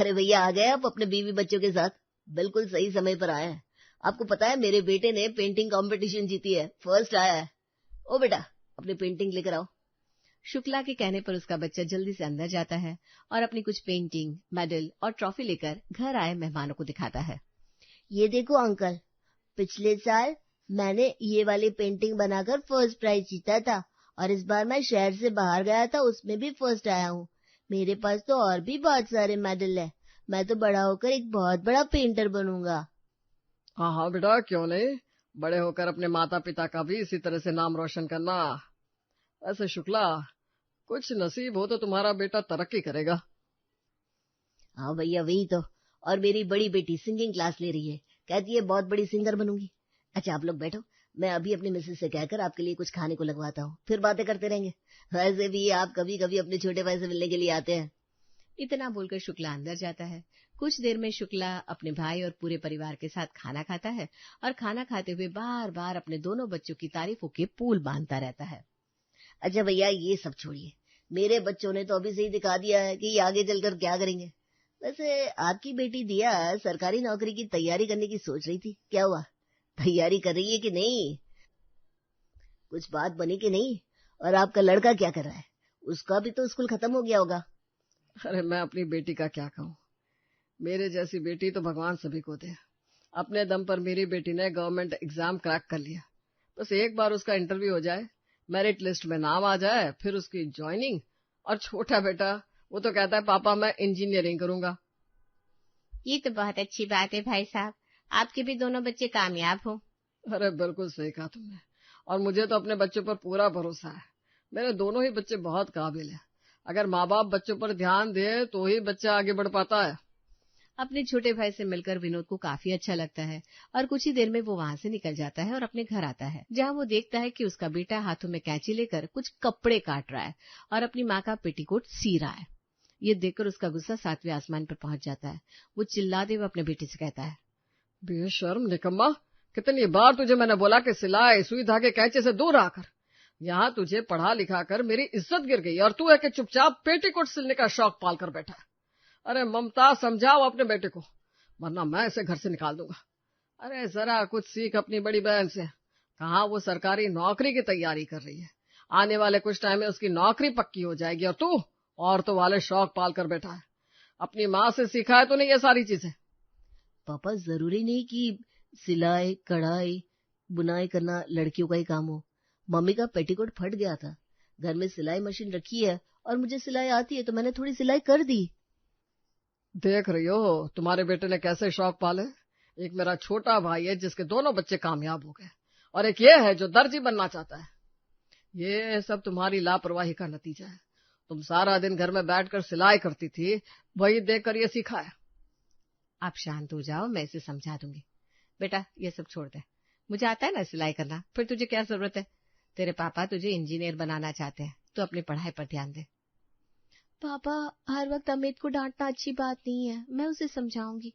अरे भैया आ गए आप अपने बीवी बच्चों के साथ, बिल्कुल सही समय पर आए हैं। आपको पता है मेरे बेटे ने पेंटिंग कंपटीशन जीती है, फर्स्ट आया है। ओ बेटा अपनी पेंटिंग लेकर आओ। शुक्ला के कहने पर उसका बच्चा जल्दी से अंदर जाता है और अपनी कुछ पेंटिंग, मेडल और ट्रॉफी लेकर घर आए मेहमानों को दिखाता है। ये देखो अंकल, पिछले साल मैंने ये वाली पेंटिंग बनाकर फर्स्ट प्राइज जीता था और इस बार मैं शहर से बाहर गया था, उसमें भी फर्स्ट आया हूँ। मेरे पास तो और भी बहुत सारे मेडल है। मैं तो बड़ा होकर एक बहुत बड़ा पेंटर बनूंगा। हाँ हाँ बेटा, क्यों नहीं, बड़े होकर अपने माता पिता का भी इसी तरह से नाम रोशन करना। ऐसे शुक्ला, कुछ नसीब हो तो तुम्हारा बेटा तरक्की करेगा। हाँ भैया वही तो। और मेरी बड़ी बेटी सिंगिंग क्लास ले रही है, कहती है बहुत बड़ी सिंगर बनूंगी। अच्छा आप लोग बैठो, मैं अभी अपनी मिसेज से कहकर आपके लिए कुछ खाने को लगवाता हूँ, फिर बातें करते रहेंगे। वैसे भी आप कभी कभी अपने छोटे भाई से मिलने के लिए आते हैं। इतना बोलकर शुक्ला अंदर जाता है। कुछ देर में शुक्ला अपने भाई और पूरे परिवार के साथ खाना खाता है और खाना खाते हुए बार बार अपने दोनों बच्चों की तारीफों के पुल बांधता रहता है। अच्छा भैया ये सब छोड़िए, मेरे बच्चों ने तो अभी से ही दिखा दिया है कि ये आगे चलकर क्या करेंगे। वैसे आपकी बेटी दिया सरकारी नौकरी की तैयारी करने की सोच रही थी, क्या हुआ, तैयारी कर रही है कि नहीं, कुछ बात बनी कि नहीं? और आपका लड़का क्या कर रहा है, उसका भी तो स्कूल खत्म हो गया होगा। अरे मैं अपनी बेटी का क्या कहूँ, मेरे जैसी बेटी तो भगवान सभी को दे। अपने दम पर मेरी बेटी ने गवर्नमेंट एग्जाम क्रैक कर लिया। बस एक बार उसका इंटरव्यू हो जाए, मेरिट लिस्ट में नाम आ जाए, फिर उसकी ज्वाइनिंग। और छोटा बेटा वो तो कहता है पापा मैं इंजीनियरिंग करूंगा। ये तो बहुत अच्छी बात है भाई साहब, आपके भी दोनों बच्चे कामयाब हो। अरे बिल्कुल सही कहा तुमने, और मुझे तो अपने बच्चों पर पूरा भरोसा है। मेरे दोनों ही बच्चे बहुत काबिल हैं। अगर माँ बाप बच्चों पर ध्यान दे तो ही बच्चा आगे बढ़ पाता है। अपने छोटे भाई से मिलकर विनोद को काफी अच्छा लगता है और कुछ ही देर में वो वहां से निकल जाता है और अपने घर आता है, जहां वो देखता है कि उसका बेटा हाथों में कैंची लेकर कुछ कपड़े काट रहा है और अपनी माँ का पेटीकोट सी रहा है। ये देखकर उसका गुस्सा 7वें आसमान पर पहुंच जाता है। वो चिल्लाते हुए अपने बेटे से कहता है, बेशर्म निकम्मा, कितनी बार तुझे मैंने बोला कि सिलाई सुई धागे कैंचे से दूर आकर। यहाँ तुझे पढ़ा लिखा कर मेरी इज्जत गिर गई और तू है कि चुपचाप पेटीकोट सिलने का शौक पाल कर बैठा है। अरे ममता, समझाओ अपने बेटे को, वरना मैं इसे घर से निकाल दूंगा। अरे जरा कुछ सीख अपनी बड़ी बहन से, कहाँ वो सरकारी नौकरी की तैयारी कर रही है। आने वाले कुछ टाइम में उसकी नौकरी पक्की हो जाएगी और तू औरतों वाले शौक पाल कर बैठा है। अपनी माँ से सीखा है तूने ये सारी चीजें। पापा जरूरी नहीं कि सिलाई कढ़ाई बुनाई करना लड़कियों का ही काम हो। मम्मी का पेटीकोट फट गया था, घर में सिलाई मशीन रखी है और मुझे सिलाई आती है तो मैंने थोड़ी सिलाई कर दी। देख रही हो तुम्हारे बेटे ने कैसे शौक पाले। एक मेरा छोटा भाई है जिसके दोनों बच्चे कामयाब हो गए, और एक ये है जो दर्जी बनना चाहता है। ये सब तुम्हारी लापरवाही का नतीजा है। तुम सारा दिन घर में बैठकर सिलाई करती थी, वही देखकर ये सीखा है। आप शांत हो जाओ, मैं इसे समझा दूंगी। बेटा ये सब छोड़ दे, मुझे आता है ना सिलाई करना, फिर तुझे क्या जरूरत है। तेरे पापा तुझे इंजीनियर बनाना चाहते हैं, तो अपनी पढ़ाई पर ध्यान दे। पापा हर वक्त अमित को डांटना अच्छी बात नहीं है, मैं उसे समझाऊंगी।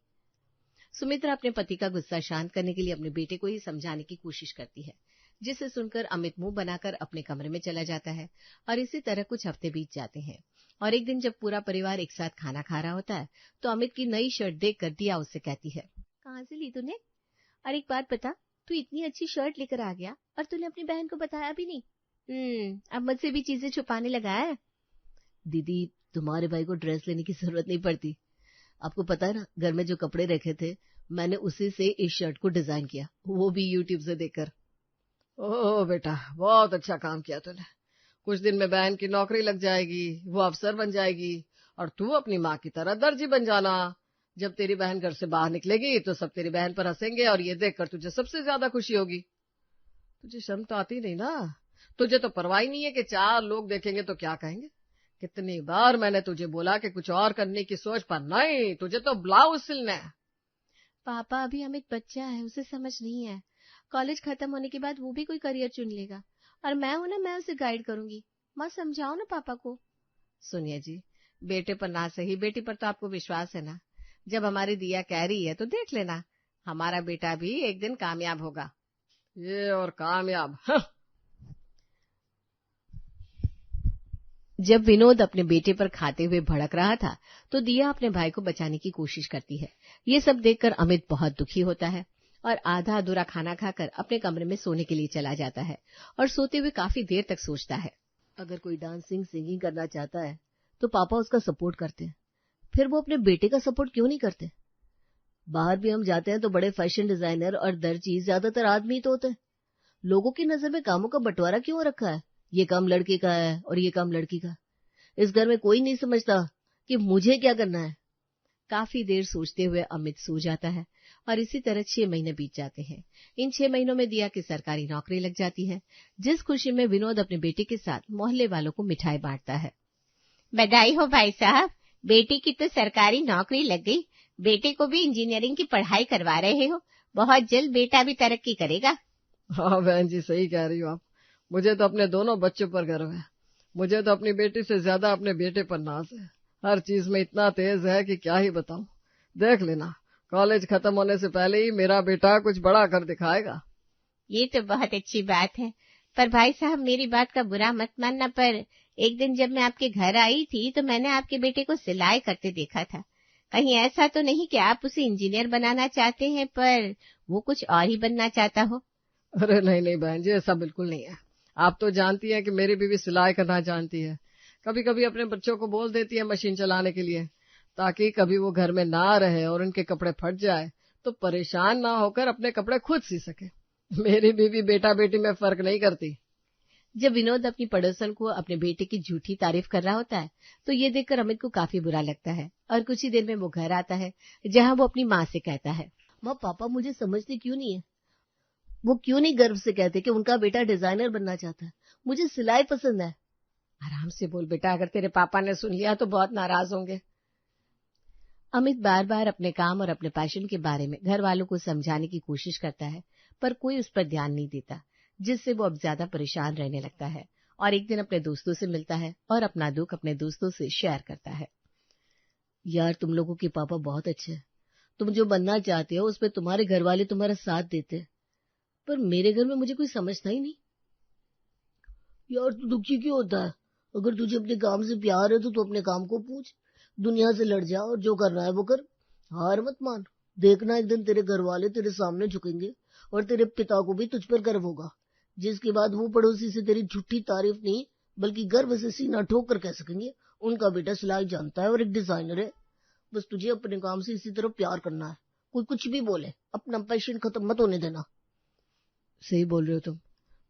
सुमित्रा अपने पति का गुस्सा शांत करने के लिए अपने बेटे को ही समझाने की कोशिश करती है, जिसे सुनकर अमित मुंह बनाकर अपने कमरे में चला जाता है। और इसी तरह कुछ हफ्ते बीत जाते हैं और एक दिन जब पूरा परिवार एक साथ खाना खा रहा होता है तो अमित की नई शर्ट देखकर दिया उससे कहती है, कहाँ से ली तूने? और एक बात बता, तू इतनी अच्छी शर्ट लेकर आ गया और तूने अपनी बहन को बताया भी नहीं। अब मुझसे भी चीजें छुपाने लगा है। दीदी तुम्हारे भाई को ड्रेस लेने की जरूरत नहीं पड़ती, आपको पता है ना, घर में जो कपड़े रखे थे मैंने उसी से इस शर्ट को डिजाइन किया, वो भी यूट्यूब से देखकर। ओह बेटा, बहुत अच्छा काम किया तूने। कुछ दिन में बहन की नौकरी लग जाएगी, वो अफसर बन जाएगी और तू अपनी माँ की तरह दर्जी बन जाना। जब तेरी बहन घर से बाहर निकलेगी तो सब तेरी बहन पर हंसेंगे और ये देखकर तुझे सबसे ज्यादा खुशी होगी। तुझे शर्म तो आती नहीं ना? तुझे तो परवाह नहीं है कि 4 लोग देखेंगे तो क्या कहेंगे। कितनी बार मैंने तुझे बोला कि कुछ और करने की सोच, पर नहीं, तुझे तो ब्लाउज सिलना है। पापा अभी अमित बच्चा है, उसे समझ नहीं है। कॉलेज खत्म होने के बाद वो भी कोई करियर चुन लेगा और मैं हूं ना, मैं उसे गाइड करूंगी। माँ समझाओ ना पापा को। सुनिए जी, बेटे पर ना सही बेटी पर तो आपको विश्वास है ना। जब हमारी दिया कह रही है तो देख लेना, हमारा बेटा भी एक दिन कामयाब होगा। ये और कामयाब जब विनोद अपने बेटे पर खाते हुए भड़क रहा था तो दिया अपने भाई को बचाने की कोशिश करती है। ये सब देखकर अमित बहुत दुखी होता है और आधा अधूरा खाना खाकर अपने कमरे में सोने के लिए चला जाता है और सोते हुए काफी देर तक सोचता है। अगर कोई डांसिंग सिंगिंग करना चाहता है तो पापा उसका सपोर्ट करते हैं, फिर वो अपने बेटे का सपोर्ट क्यों नहीं करते? बाहर भी हम जाते हैं तो बड़े फैशन डिजाइनर और दर्जी ज्यादातर आदमी तो होते हैं। लोगों की नजर में कामों का बंटवारा क्यों रखा है? ये काम लड़के का है और ये काम लड़की का। इस घर में कोई नहीं समझता कि मुझे क्या करना है। काफी देर सोचते हुए अमित सो जाता है और इसी तरह 6 महीने बीत जाते हैं। इन 6 महीनों में दिया की सरकारी नौकरी लग जाती है, जिस खुशी में विनोद अपने बेटे के साथ मोहल्ले वालों को मिठाई बांटता है। बधाई हो भाई साहब, बेटी की तो सरकारी नौकरी लग गई। बेटे को भी इंजीनियरिंग की पढ़ाई करवा रहे हो। बहुत जल्द बेटा भी तरक्की करेगा। हाँ बहन जी, सही कह रही हो आप। मुझे तो अपने दोनों बच्चों पर गर्व है। मुझे तो अपनी बेटी से ज्यादा अपने बेटे पर नाज है। हर चीज में इतना तेज है कि क्या ही बताऊं। देख लेना, कॉलेज खत्म होने से पहले ही मेरा बेटा कुछ बड़ा कर दिखाएगा। ये तो बहुत अच्छी बात है। पर भाई साहब, मेरी बात का बुरा मत मानना, पर एक दिन जब मैं आपके घर आई थी तो मैंने आपके बेटे को सिलाई करते देखा था। कहीं ऐसा तो नहीं कि आप उसे इंजीनियर बनाना चाहते हैं पर वो कुछ और ही बनना चाहता हो? अरे नहीं नहीं बहन जी, ऐसा बिल्कुल नहीं है। आप तो जानती हैं कि मेरी बीवी सिलाई करना जानती है। कभी कभी अपने बच्चों को बोल देती है मशीन चलाने के लिए, ताकि कभी वो घर में ना रहे और उनके कपड़े फट जाए तो परेशान ना होकर अपने कपड़े खुद सी सके। मेरी बीवी बेटा बेटी में फर्क नहीं करती। जब विनोद अपनी पड़ोसन को अपने बेटे की झूठी तारीफ कर रहा होता है तो ये देखकर अमित को काफी बुरा लगता है और कुछ ही देर में वो घर आता है, जहां वो अपनी माँ से कहता है, माँ पापा मुझे समझते क्यों नहीं है? वो क्यों नहीं गर्व से कहते कि उनका बेटा डिजाइनर बनना चाहता है? मुझे सिलाई पसंद है। आराम से बोल बेटा, अगर तेरे पापा ने सुन लिया तो बहुत नाराज होंगे। अमित बार बार अपने काम और अपने पैशन के बारे में घर वालों को समझाने की कोशिश करता है, पर कोई उस पर ध्यान नहीं देता, जिससे वो अब ज्यादा परेशान रहने लगता है और एक दिन अपने दोस्तों से मिलता है और अपना दुख अपने दोस्तों से शेयर करता है। यार, तुम लोगों के पापा बहुत अच्छे हैं। तुम जो बनना चाहते हो उसमें तुम्हारे घर वाले तुम्हारा साथ देते हैं, पर मेरे घर में मुझे कोई समझता ही नहीं। यार, तू दुखी क्यों होता है? अगर तुझे अपने काम से प्यार है तो तू अपने काम को पूछ, दुनिया से लड़ जा और जो करना है वो कर। हार मत मान। देखना, एक दिन तेरे घर वाले तेरे सामने झुकेंगे और तेरे पिता को भी तुझ पर गर्व होगा, जिसके बाद वो पड़ोसी से तेरी झूठी तारीफ नहीं बल्कि गर्व से सीना ठोक कर कह सकेंगे, उनका बेटा सिलाई जानता है और एक डिजाइनर है। बस तुझे अपने काम से इसी तरह प्यार करना है। कोई कुछ भी बोले, अपना पैशन खत्म मत होने देना। सही बोल रहे हो तुम।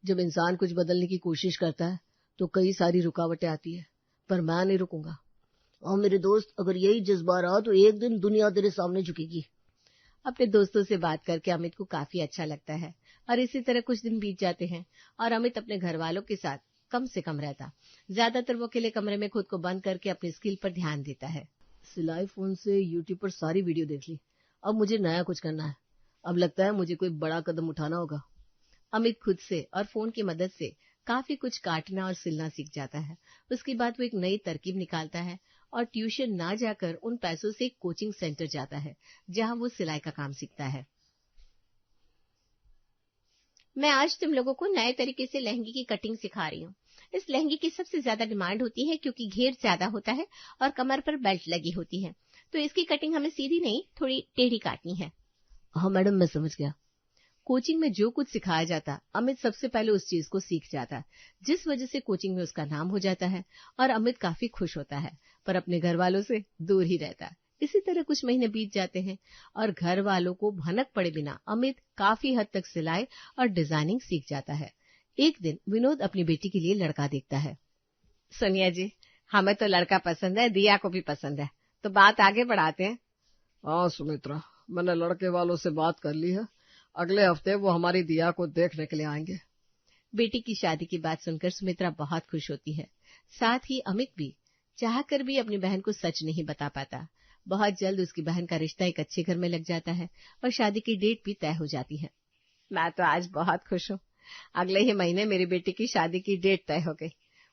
जब इंसान कुछ बदलने की कोशिश करता है तो कई सारी रुकावटें आती है, पर मैं नहीं रुकूंगा। और मेरे दोस्त, अगर यही जज्बा रहा तो एक दिन दुनिया तेरे सामने झुकेगी। अपने दोस्तों से बात करके अमित को काफी अच्छा लगता है और इसी तरह कुछ दिन बीत जाते हैं और अमित अपने घर वालों के साथ कम से कम रहता। ज्यादातर वो अकेले कमरे में खुद को बंद करके अपनी स्किल पर ध्यान देता है। सिलाई फोन से यूट्यूब पर सारी वीडियो देख ली। अब मुझे नया कुछ करना है। अब लगता है मुझे कोई बड़ा कदम उठाना होगा। अमित खुद से और फोन की मदद से काफी कुछ काटना और सिलना सीख जाता है। उसके बाद वो एक नई तरकीब निकालता है और ट्यूशन ना जाकर उन पैसों से एक कोचिंग सेंटर जाता है, जहां वो सिलाई का काम सीखता है। मैं आज तुम लोगों को नए तरीके से लहंगे की कटिंग सिखा रही हूँ। इस लहंगे की सबसे ज्यादा डिमांड होती है क्योंकि घेर ज्यादा होता है और कमर पर बेल्ट लगी होती है, तो इसकी कटिंग हमें सीधी नहीं, थोड़ी टेढ़ी काटनी है। हाँ मैडम, मैं समझ गया। कोचिंग में जो कुछ सिखाया जाता अमित सबसे पहले उस चीज को सीख जाता, जिस वजह से कोचिंग में उसका नाम हो जाता है और अमित काफी खुश होता है, पर अपने घर वालों से दूर ही रहता। इसी तरह कुछ महीने बीत जाते हैं और घर वालों को भनक पड़े बिना अमित काफी हद तक सिलाई और डिजाइनिंग सीख जाता है। एक दिन विनोद अपनी बेटी के लिए लड़का देखता है। सोनिया जी, हमें तो लड़का पसंद है, दिया को भी पसंद है, तो बात आगे बढ़ाते हैं। हाँ सुमित्रा, मैंने लड़के वालों से बात कर ली है। अगले हफ्ते वो हमारी दिया को देखने के लिए आएंगे। बेटी की शादी की बात सुनकर सुमित्रा बहुत खुश होती है। साथ ही अमित भी चाहकर भी अपनी बहन को सच नहीं बता पाता। बहुत जल्द उसकी बहन का रिश्ता एक अच्छे घर में लग जाता है और शादी की डेट भी तय हो जाती है। मैं तो आज बहुत खुश हूँ। अगले ही महीने मेरी बेटी की शादी की डेट तय हो गई।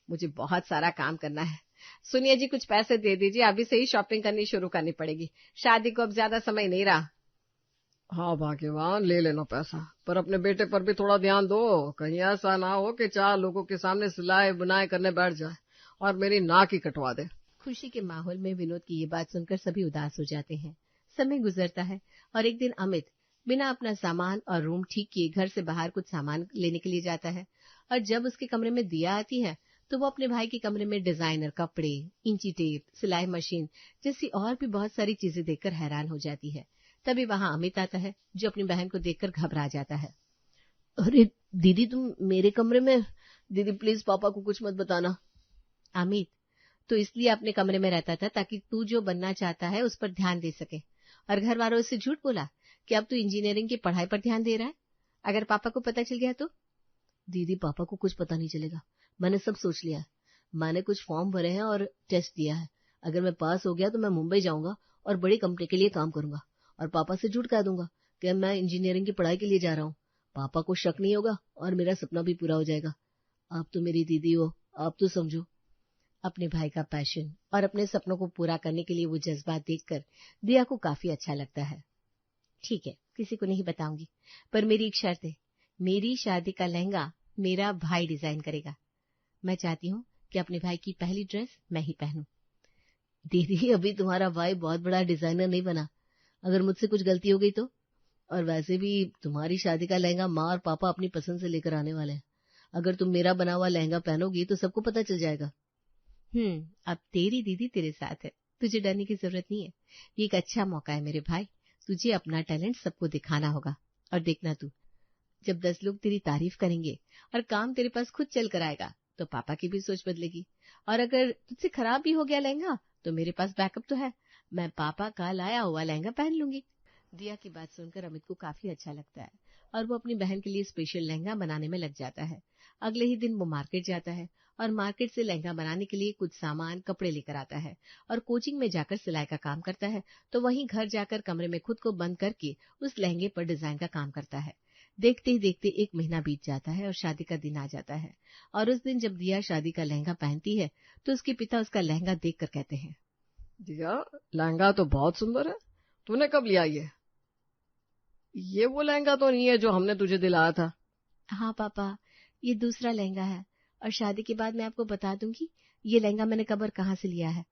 मुझे बहुत सारा काम करना है। सुनिए जी, कुछ पैसे दे दीजिए, अभी से ही शॉपिंग करनी शुरू करनी पड़ेगी। शादी को अब ज्यादा समय नहीं रहा। हाँ भाग्यवान, ले लेना पैसा, पर अपने बेटे पर भी थोड़ा ध्यान दो। कहीं ऐसा ना हो कि 4 लोगों के सामने सिलाई बुनाई करने बैठ जाए और मेरी नाक ही कटवा दे। खुशी के माहौल में विनोद की ये बात सुनकर सभी उदास हो जाते हैं। समय गुजरता है और एक दिन अमित बिना अपना सामान और रूम ठीक किए घर से बाहर कुछ सामान लेने के लिए जाता है, और जब उसके कमरे में दिया आती है तो वो अपने भाई के कमरे में डिजाइनर कपड़े, इंची टेप, सिलाई मशीन जैसी और भी बहुत सारी चीजें देखकर हैरान हो जाती है। तभी वहां अमित आता है, जो अपनी बहन को देखकर घबरा जाता है। अरे दीदी, तुम मेरे कमरे में? दीदी प्लीज पापा को कुछ मत बताना। अमित, तो इसलिए अपने कमरे में रहता था ताकि तू जो बनना चाहता है उस पर ध्यान दे सके, और घर वालों से झूठ बोला कि अब तू इंजीनियरिंग की पढ़ाई पर ध्यान दे रहा है। अगर पापा को पता चल गया तो? दीदी पापा को कुछ पता नहीं चलेगा, मैंने सब सोच लिया है। मैंने कुछ फॉर्म भरे हैं और टेस्ट दिया है। अगर मैं पास हो गया तो मैं मुंबई जाऊंगा और बड़ी कंपनी के लिए काम करूंगा, और पापा से झूठ कह दूंगा कि मैं इंजीनियरिंग की पढ़ाई के लिए जा रहा हूँ। पापा को शक नहीं होगा और मेरा सपना भी पूरा हो जाएगा। आप तो मेरी दीदी हो, आप तो समझो। अपने भाई का पैशन और अपने सपनों को पूरा करने के लिए वो जज्बात देखकर दिया को काफी अच्छा लगता है। ठीक है, किसी को नहीं बताऊंगी, पर मेरी एक शर्त है, मेरी शादी का लहंगा मेरा भाई डिजाइन करेगा। मैं चाहती हूँ कि अपने भाई की पहली ड्रेस मैं ही पहनूं। दीदी अभी तुम्हारा भाई बहुत बड़ा डिजाइनर नहीं बना, अगर मुझसे कुछ गलती हो गई तो? और वैसे भी तुम्हारी शादी का लहंगा माँ और पापा अपनी पसंद से लेकर आने वाले हैं। अगर तुम मेरा बना हुआ लहंगा पहनोगी तो सबको पता चल जाएगा। अब तेरी दीदी तेरे साथ है, तुझे डरने की जरूरत नहीं है। ये एक अच्छा मौका है मेरे भाई, तुझे अपना टैलेंट सबको दिखाना होगा। और देखना तू, जब 10 लोग तेरी तारीफ करेंगे और काम तेरे पास खुद चल कर आएगा तो पापा की भी सोच बदलेगी। और अगर तुझसे खराब भी हो गया लहंगा तो मेरे पास बैकअप तो है, मैं पापा का लाया हुआ लहंगा पहन लूंगी। दिया की बात सुनकर अमित को काफी अच्छा लगता है और वो अपनी बहन के लिए स्पेशल लहंगा बनाने में लग जाता है। अगले ही दिन वो मार्केट जाता है और मार्केट से लहंगा बनाने के लिए कुछ सामान, कपड़े लेकर आता है और कोचिंग में जाकर सिलाई का काम करता है। तो वहीं घर जाकर कमरे में खुद को बंद करके उस लहंगे पर डिजाइन का काम करता है। देखते ही देखते 1 महीना बीत जाता है और शादी का दिन आ जाता है। और उस दिन जब दिया शादी का लहंगा पहनती है तो उसके पिता उसका लहंगा देखकर कहते हैं, दिया लहंगा तो बहुत सुंदर है, तूने कब लिया ये वो लहंगा तो नहीं है जो हमने तुझे दिलाया था? हाँ पापा, ये दूसरा लहंगा है और शादी के बाद मैं आपको बता दूंगी ये लहंगा मैंने कब और कहाँ से लिया है।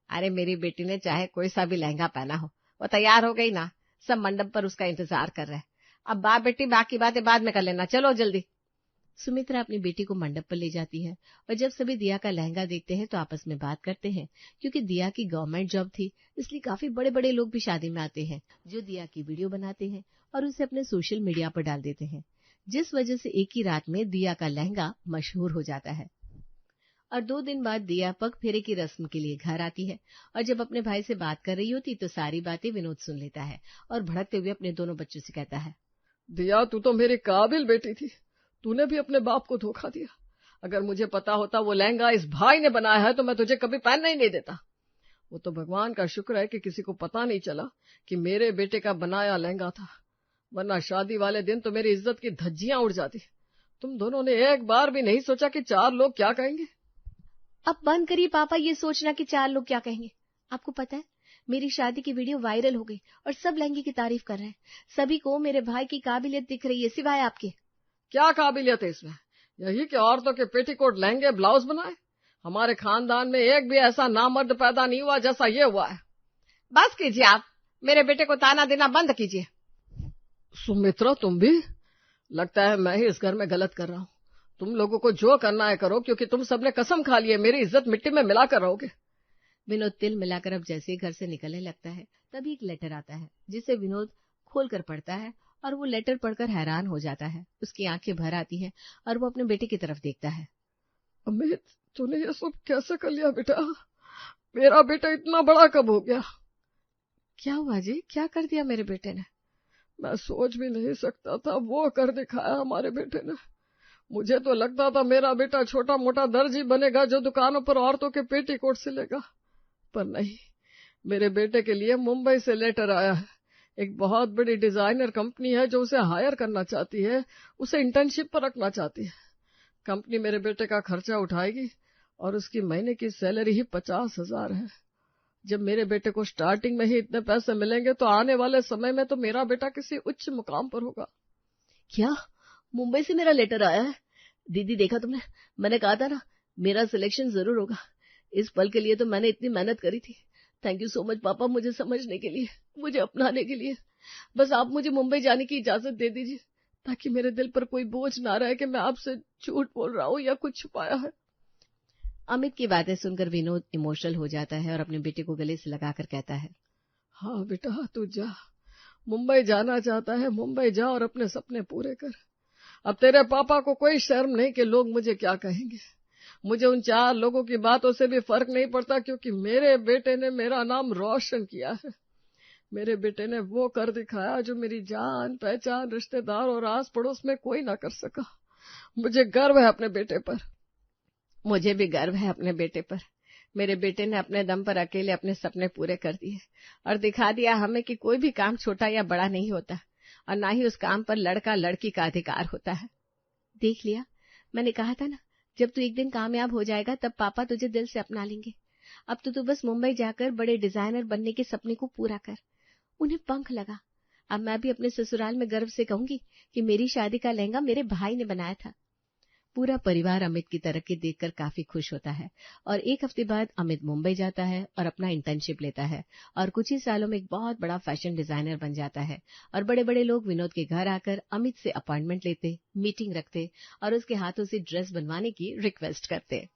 अरे मेरी बेटी ने चाहे कोई सा भी लहंगा पहना हो, वो तैयार हो गई ना, सब मंडप पर उसका इंतजार कर रहे हैं। अब बाप बेटी बाकी बातें बाद में कर लेना, चलो जल्दी। सुमित्रा अपनी बेटी को मंडप पर ले जाती है और जब सभी दिया का लहंगा देखते हैं तो आपस में बात करते हैं। क्योंकि दिया की गवर्नमेंट जॉब थी, इसलिए काफी बड़े बड़े लोग भी शादी में आते हैं जो दिया की वीडियो बनाते हैं और उसे अपने सोशल मीडिया पर डाल देते हैं, जिस वजह से एक ही रात में दिया का लहंगा मशहूर हो जाता है। और 2 दिन बाद दिया पग फेरे की रस्म के लिए घर आती है और जब अपने भाई से बात कर रही होती तो सारी बातें विनोद सुन लेता है और भड़कते हुए अपने दोनों बच्चों से कहता है, दिया तू तो मेरी काबिल बेटी थी, तूने भी अपने बाप को धोखा दिया। अगर मुझे पता होता वो लहंगा इस भाई ने बनाया है तो मैं तुझे कभी पहनने ही नहीं देता। वो तो भगवान का शुक्र है कि किसी को पता नहीं चला कि मेरे बेटे का बनाया लहंगा था, वरना शादी वाले दिन तो मेरी इज्जत की धज्जियां उड़ जाती। तुम दोनों ने एक बार भी नहीं सोचा कि 4 लोग क्या कहेंगे। अब बंद करिए पापा ये सोचना कि 4 लोग क्या कहेंगे। आपको पता है मेरी शादी की वीडियो वायरल हो गई और सब लहंगे की तारीफ कर रहे हैं। सभी को मेरे भाई की काबिलियत दिख रही है, सिवाय आपके। क्या काबिलियत है इसमें? यही कि औरतों के पेटीकोट, लहंगे, ब्लाउज बनाए। हमारे खानदान में एक भी ऐसा नामर्द पैदा नहीं हुआ जैसा ये हुआ है। बस कीजिए, आप मेरे बेटे को ताना देना बंद कीजिए। सुमित्रा, तुम भी? लगता है मैं ही इस घर में गलत कर रहा हूँ। तुम लोगों को जो करना है करो, क्योंकि तुम सबने कसम खा ली है मेरी इज्जत मिट्टी में मिलाकर रहोगे। विनोद तिल मिलाकर अब जैसे ही घर से निकलने लगता है तभी एक लेटर आता है जिसे विनोद खोलकर पढ़ता है और वो लेटर पढ़कर हैरान हो जाता है। उसकी आंखें भर आती है और वो अपने बेटे की तरफ देखता है। अमित, तूने ये सब कैसे कर लिया बेटा? मेरा बेटा इतना बड़ा कब हो गया? क्या हुआ जी, क्या कर दिया मेरे बेटे ने? मैं सोच भी नहीं सकता था, वो कर दिखाया हमारे बेटे ने। मुझे तो लगता था मेरा बेटा छोटा मोटा दर्जी बनेगा जो दुकानों पर औरतों के पेटीकोट सिलेगा, पर नहीं। मेरे बेटे के लिए मुंबई से लेटर आया है। एक बहुत बड़ी डिजाइनर कंपनी है जो उसे हायर करना चाहती है, उसे इंटर्नशिप पर रखना चाहती है। कंपनी मेरे बेटे का खर्चा उठाएगी और उसकी महीने की सैलरी ही 50,000 है। जब मेरे बेटे को स्टार्टिंग में ही इतने पैसे मिलेंगे तो आने वाले समय में तो मेरा बेटा किसी उच्च मुकाम पर होगा। क्या मुंबई से मेरा लेटर आया है? दीदी देखा तुमने, मैंने कहा था ना मेरा सिलेक्शन जरूर होगा। इस पल के लिए तो मैंने इतनी मेहनत करी थी। थैंक यू सो मच पापा, मुझे समझने के लिए, मुझे अपनाने के लिए। बस आप मुझे मुंबई जाने की इजाजत दे दीजिए, ताकि मेरे दिल पर कोई बोझ ना रहे कि मैं आपसे झूठ बोल रहा हूँ या कुछ छुपाया है। अमित की बातें सुनकर विनोद इमोशनल हो जाता है और अपने बेटे को गले से लगाकर कहता है, हाँ बेटा, तू जा, मुंबई जाना चाहता है, मुंबई जा और अपने सपने पूरे कर। अब तेरे पापा को कोई शर्म नहीं कि लोग मुझे क्या कहेंगे। मुझे उन 4 लोगों की बातों से भी फर्क नहीं पड़ता, क्योंकि मेरे बेटे ने मेरा नाम रोशन किया है। मेरे बेटे ने वो कर दिखाया जो मेरी जान पहचान, रिश्तेदार और आस पड़ोस में कोई ना कर सका। मुझे गर्व है अपने बेटे पर। मुझे भी गर्व है अपने बेटे पर। मेरे बेटे ने अपने दम पर अकेले अपने सपने पूरे कर दिए और दिखा दिया हमें कि कोई भी काम छोटा या बड़ा नहीं होता, और ना ही उस काम पर लड़का लड़की का अधिकार होता है। देख लिया, मैंने कहा था ना, जब तू एक दिन कामयाब हो जाएगा तब पापा तुझे दिल से अपना लेंगे। अब तो तू बस मुंबई जाकर बड़े डिजाइनर बनने के सपने को पूरा कर। उन्हें पंख लगा। अब मैं भी अपने ससुराल में गर्व से कहूंगी कि मेरी शादी का लहंगा मेरे भाई ने बनाया था। पूरा परिवार अमित की तरक्की देखकर काफी खुश होता है और 1 हफ्ते बाद अमित मुंबई जाता है और अपना इंटर्नशिप लेता है और कुछ ही सालों में एक बहुत बड़ा फैशन डिजाइनर बन जाता है। और बड़े बड़े लोग विनोद के घर आकर अमित से अपॉइंटमेंट लेते, मीटिंग रखते और उसके हाथों से ड्रेस बनवाने की रिक्वेस्ट करते।